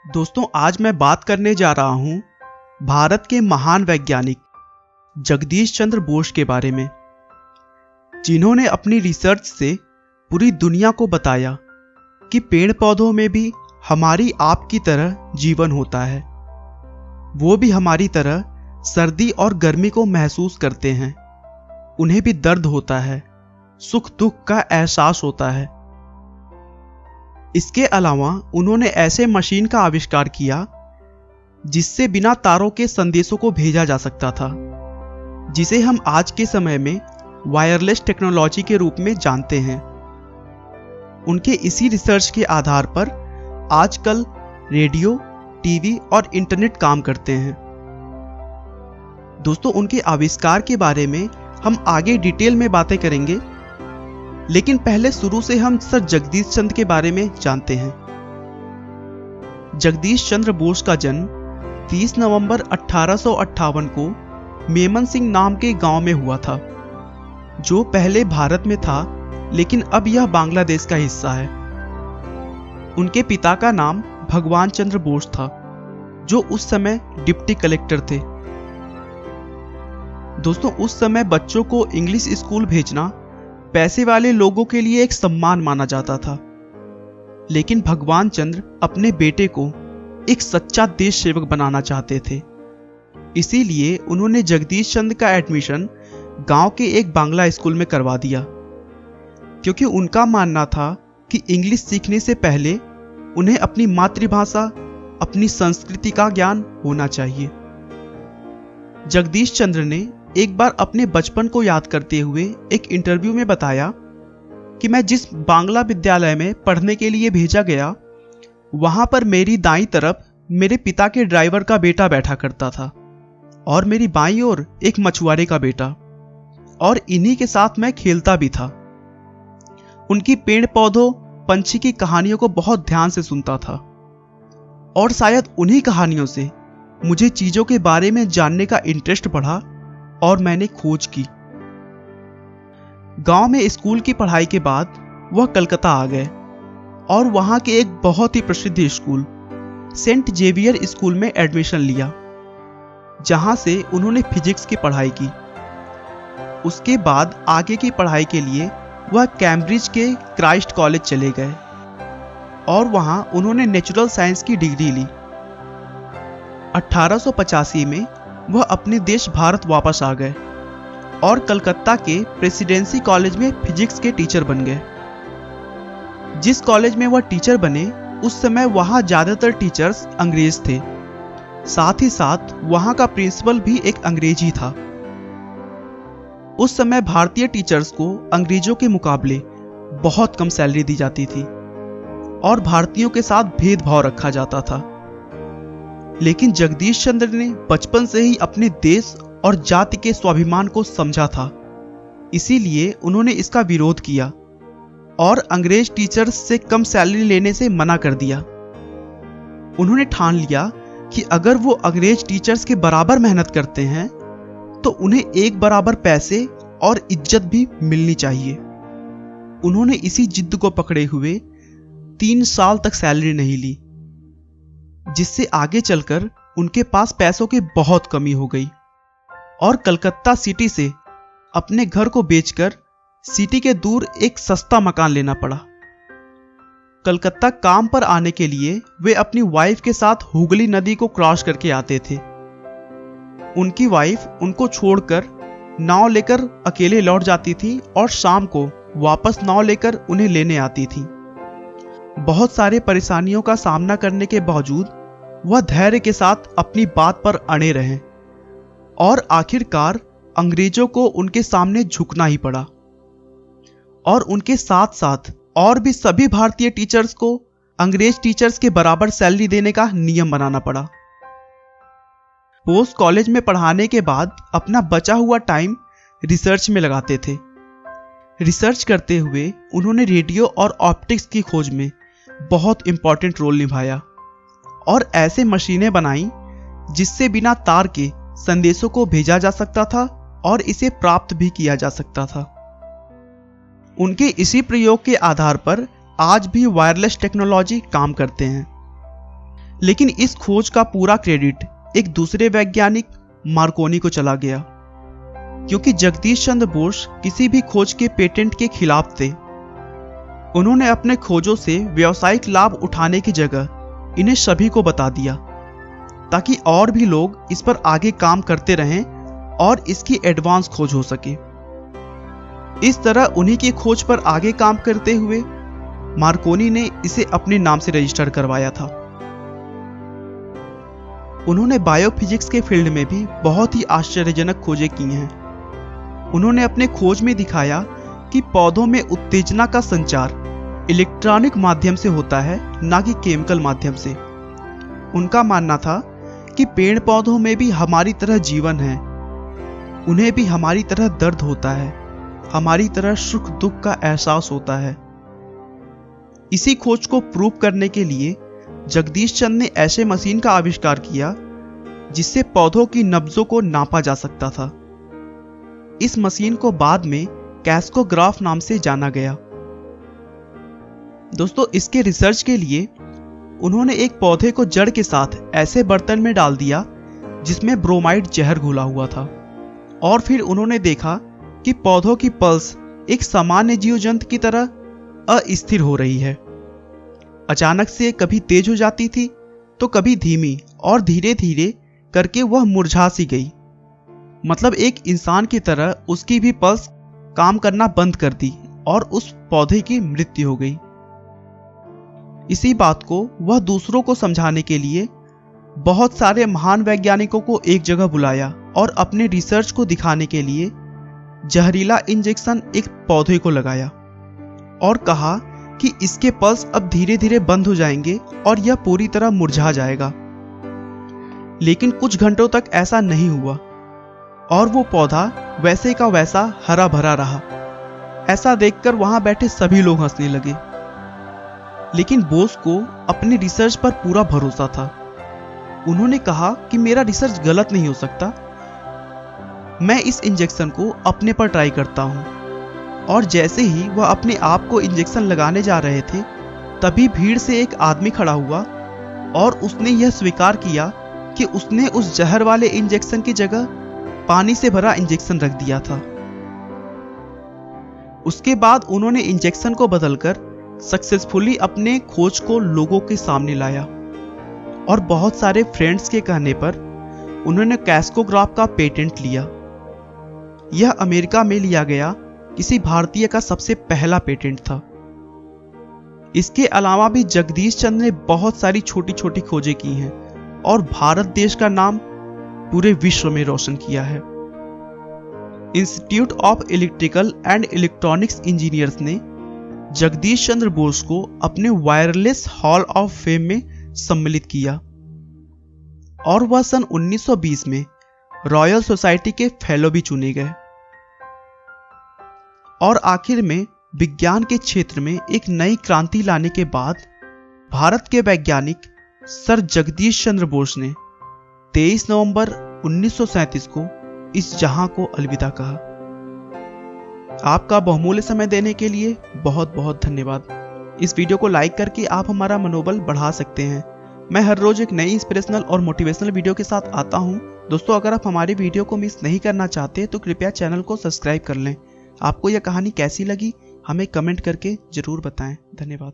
दोस्तों, आज मैं बात करने जा रहा हूं भारत के महान वैज्ञानिक जगदीश चंद्र बोस के बारे में, जिन्होंने अपनी रिसर्च से पूरी दुनिया को बताया कि पेड़ पौधों में भी हमारी आपकी तरह जीवन होता है। वो भी हमारी तरह सर्दी और गर्मी को महसूस करते हैं। उन्हें भी दर्द होता है, सुख दुख का एहसास होता है। इसके अलावा उन्होंने ऐसे मशीन का आविष्कार किया जिससे बिना तारों के संदेशों को भेजा जा सकता था, जिसे हम आज के समय में वायरलेस टेक्नोलॉजी के रूप में जानते हैं। उनके इसी रिसर्च के आधार पर आजकल रेडियो, टीवी और इंटरनेट काम करते हैं। दोस्तों, उनके आविष्कार के बारे में हम आगे डिटेल में बातें करेंगे, लेकिन पहले शुरू से हम सर जगदीश चंद्र के बारे में जानते हैं। जगदीश चंद्र बोस का जन्म 30 नवंबर 1858 को मेमन सिंह नाम के गांव में हुआ था, जो पहले भारत में था लेकिन अब यह बांग्लादेश का हिस्सा है। उनके पिता का नाम भगवान चंद्र बोस था, जो उस समय डिप्टी कलेक्टर थे। दोस्तों, उस समय बच्चों को इंग्लिश स्कूल भेजना पैसे वाले लोगों के लिए एक सम्मान माना जाता था, लेकिन भगवान चंद्र अपने बेटे को एक सच्चा देश सेवक बनाना चाहते थे। इसीलिए उन्होंने जगदीश चंद्र का एडमिशन गांव के एक बांग्ला स्कूल में करवा दिया, क्योंकि उनका मानना था कि इंग्लिश सीखने से पहले उन्हें अपनी मातृभाषा, अपनी संस्कृति का ज्ञान होना चाहिए। जगदीश चंद्र ने एक बार अपने बचपन को याद करते हुए एक इंटरव्यू में बताया कि मैं जिस बांग्ला विद्यालय में पढ़ने के लिए भेजा गया, वहां पर मेरी दाईं तरफ मेरे पिता के ड्राइवर का बेटा बैठा करता था और मेरी बाईं ओर एक मछुआरे का बेटा, और इन्हीं के साथ मैं खेलता भी था। उनकी पेड़ पौधों, पंछी की कहानियों को बहुत ध्यान से सुनता था, और शायद उन्हीं कहानियों से मुझे चीजों के बारे में जानने का इंटरेस्ट बढ़ा और मैंने खोज की। गांव में स्कूल की पढ़ाई के बाद वह कलकत्ता आ गए और वहां के एक बहुत ही प्रसिद्ध स्कूल सेंट जेवियर स्कूल में एडमिशन लिया, जहां से उन्होंने फिजिक्स की पढ़ाई की। उसके बाद आगे की पढ़ाई के लिए वह कैम्ब्रिज के क्राइस्ट कॉलेज चले गए और वहां उन्होंने नेचुरल साइंस की डिग्री ली। 1885 में वह अपने देश भारत वापस आ गए और कलकत्ता के प्रेसिडेंसी कॉलेज में फिजिक्स के टीचर बन गए। जिस कॉलेज में वह टीचर बने, उस समय वहां ज्यादातर टीचर्स अंग्रेज थे। साथ ही साथ वहां का प्रिंसिपल भी एक अंग्रेज ही था। उस समय भारतीय टीचर्स को अंग्रेजों के मुकाबले बहुत कम सैलरी दी जाती थी और भारतीयों के साथ भेदभाव रखा जाता था। लेकिन जगदीश चंद्र ने बचपन से ही अपने देश और जाति के स्वाभिमान को समझा था, इसीलिए उन्होंने इसका विरोध किया और अंग्रेज टीचर्स से कम सैलरी लेने से मना कर दिया। उन्होंने ठान लिया कि अगर वो अंग्रेज टीचर्स के बराबर मेहनत करते हैं तो उन्हें एक बराबर पैसे और इज्जत भी मिलनी चाहिए। उन्होंने इसी जिद को पकड़े हुए 3 साल तक सैलरी नहीं ली, जिससे आगे चलकर उनके पास पैसों की बहुत कमी हो गई और कलकत्ता सिटी से अपने घर को बेचकर सिटी के दूर एक सस्ता मकान लेना पड़ा। कलकत्ता काम पर आने के लिए वे अपनी वाइफ के साथ हुगली नदी को क्रॉस करके आते थे। उनकी वाइफ उनको छोड़कर नाव लेकर अकेले लौट जाती थी और शाम को वापस नाव लेकर उन्हें लेने आती थी। बहुत सारे परेशानियों का सामना करने के बावजूद वह धैर्य के साथ अपनी बात पर अड़े रहे और आखिरकार अंग्रेजों को उनके सामने झुकना ही पड़ा, और उनके साथ साथ और भी सभी भारतीय टीचर्स को अंग्रेज टीचर्स के बराबर सैलरी देने का नियम बनाना पड़ा। बोस कॉलेज में पढ़ाने के बाद अपना बचा हुआ टाइम रिसर्च में लगाते थे। रिसर्च करते हुए उन्होंने रेडियो और ऑप्टिक्स की खोज में बहुत इंपॉर्टेंट रोल निभाया और ऐसे मशीनें बनाई जिससे बिना तार के संदेशों को भेजा जा सकता था और इसे प्राप्त भी किया जा सकता था। उनके इसी प्रयोग के आधार पर आज भी वायरलेस टेक्नोलॉजी काम करते हैं। लेकिन इस खोज का पूरा क्रेडिट एक दूसरे वैज्ञानिक मार्कोनी को चला गया, क्योंकि जगदीश चंद्र बोस किसी भी खोज के पेटेंट के खिलाफ थे। उन्होंने अपने खोजों से व्यावसायिक लाभ उठाने की जगह इन्हें सभी को बता दिया, ताकि और भी लोग इस पर आगे काम करते रहें और इसकी एडवांस खोज हो सके। इस तरह उन्हीं की खोज पर आगे काम करते हुए मार्कोनी ने इसे अपने नाम से रजिस्टर करवाया था। उन्होंने बायोफिजिक्स के फील्ड में भी बहुत ही आश्चर्यजनक खोजें की हैं। उन्होंने अपने खोज में दिखाया कि पौधों में उत्तेजना का संचार इलेक्ट्रॉनिक माध्यम से होता है, ना कि केमिकल माध्यम से। उनका मानना था कि पेड़ पौधों में भी हमारी तरह जीवन है, उन्हें भी हमारी तरह दर्द होता है, हमारी तरह सुख दुख का एहसास होता है। इसी खोज को प्रूव करने के लिए जगदीश चंद्र ने ऐसे मशीन का आविष्कार किया जिससे पौधों की नब्जों को नापा जा सकता था। इस मशीन को बाद में कैस्कोग्राफ नाम से जाना गया। दोस्तों, इसके रिसर्च के लिए उन्होंने एक पौधे को जड़ के साथ ऐसे बर्तन में डाल दिया जिसमें ब्रोमाइड जहर घुला हुआ था, और फिर उन्होंने देखा कि पौधों की पल्स एक सामान्य जीव जंतु की तरह अस्थिर हो रही है। अचानक से कभी तेज हो जाती थी तो कभी धीमी, और धीरे धीरे करके वह मुरझा सी गई। मतलब एक इंसान की तरह उसकी भी पल्स काम करना बंद कर दी और उस पौधे की मृत्यु हो गई। इसी बात को वह दूसरों को समझाने के लिए बहुत सारे महान वैज्ञानिकों को एक जगह बुलाया और अपने रिसर्च को दिखाने के लिए जहरीला इंजेक्शन एक पौधे को लगाया और कहा कि इसके पल्स अब धीरे धीरे बंद हो जाएंगे और यह पूरी तरह मुरझा जाएगा। लेकिन कुछ घंटों तक ऐसा नहीं हुआ और वो पौधा वैसे का वैसा हरा भरा रहा। ऐसा देखकर वहां बैठे सभी लोग हंसने लगे। लेकिन बोस को अपने रिसर्च पर पूरा भरोसा था। उन्होंने कहा कि मेरा रिसर्च गलत नहीं हो सकता, मैं इस इंजेक्शन को अपने पर ट्राई करता हूं। और जैसे ही वह अपने आप को इंजेक्शन लगाने जा रहे थे, तभी भीड़ से एक आदमी खड़ा हुआ और उसने यह स्वीकार किया कि उसने उस जहर वाले इंजेक्शन की जगह पानी से भरा इंजेक्शन रख दिया था। उसके बाद उन्होंने इंजेक्शन को बदलकर सक्सेसफुली अपने खोज को लोगों के सामने लाया और बहुत सारे फ्रेंड्स के कहने पर उन्होंने कैस्कोग्राफ का पेटेंट लिया। यह अमेरिका में लिया गया किसी भारतीय का सबसे पहला पेटेंट था। इसके अलावा भी जगदीश चंद्र ने बहुत सारी छोटी छोटी खोजें की हैं और भारत देश का नाम पूरे विश्व में रोशन किया है। Institute of electrical and electronics engineers ने जगदीश चंद्र बोस को अपने वायरलेस हॉल ऑफ फेम में सम्मिलित किया और वह सन 1920 में रॉयल सोसाइटी के फेलो भी चुने गए। और आखिर में विज्ञान के क्षेत्र में एक नई क्रांति लाने के बाद भारत के वैज्ञानिक सर जगदीश चंद्र बोस ने 23 नवंबर 1937 को इस जहां को अलविदा कहा। आपका बहुमूल्य समय देने के लिए बहुत बहुत धन्यवाद। इस वीडियो को लाइक करके आप हमारा मनोबल बढ़ा सकते हैं। मैं हर रोज एक नई इंस्पिरेशनल और मोटिवेशनल वीडियो के साथ आता हूं। दोस्तों, अगर आप हमारी वीडियो को मिस नहीं करना चाहते तो कृपया चैनल को सब्सक्राइब कर लें। आपको यह कहानी कैसी लगी हमें कमेंट करके जरूर बताएं। धन्यवाद।